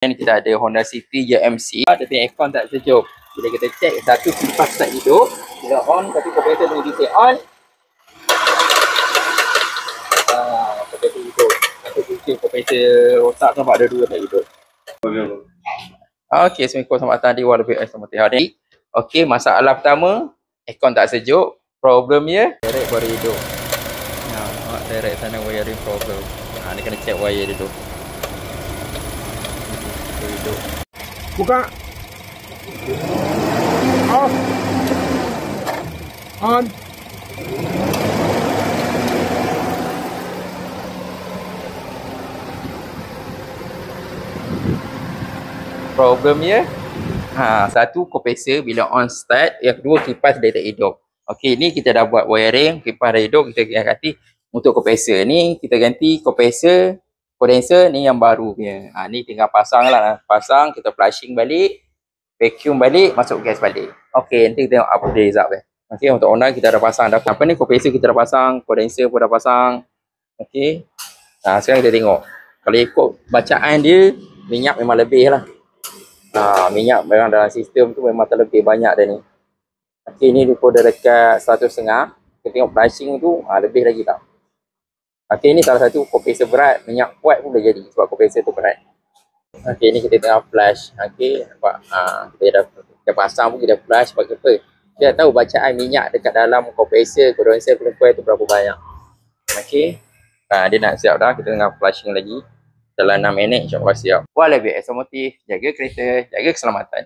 Dan kita ada Honda City JMC. Tapi aircon tak sejuk. Bila kita check, satu kipas tak hidup. Bila on, tapi kompresor tu dia on. Kompresor hidup. Satu kunci kompresor rosak tu nampak ada dua tak hidup. Okey, Assalamualaikum, selamat datang di Walau BS Sama hari. Okey, masalah pertama, aircon tak sejuk. Problemnya, direct baru hidup. Direct sana wiring problem. Ni kena check wire dia tu. Hidup. Buka. Off. On. Problemnya, satu kompresor bila on start, yang kedua kipas dia tak hidup. Okey, ni kita dah buat wiring, kipas dah hidup, kita ganti untuk kompresor. Ni kita ganti kompresor, kondenser ni yang baru punya. Ni tinggal pasang lah, pasang, kita flushing balik, vacuum balik, masuk gas balik. Okey, nanti kita tengok apa result dia. Okey, untuk online kita dah pasang dah. Apa ni, kompresor kita dah pasang, kondenser pun dah pasang. Okey. Sekarang kita tengok. Kalau ikut bacaan dia, minyak memang lebih lah. Minyak memang dalam sistem tu memang terlebih banyak dah ni. Okey, ni dia dekat 1.5. Kita tengok flushing tu lebih lagi tak. Okey, ni salah satu kompresor berat. Minyak kuat pun boleh jadi sebab kompresor tu berat. Okey, ni kita tengah flush. Okey, nampak kita pasang pun kita flush pakai apa. Kita tahu bacaan minyak dekat dalam kompresor, kondenser perempuan tu berapa banyak. Okey. Dia nak siap dah, kita tengah flushing lagi. Dalam 6 minit insya-Allah siap. Walau BS Automotive, jaga kereta, jaga keselamatan.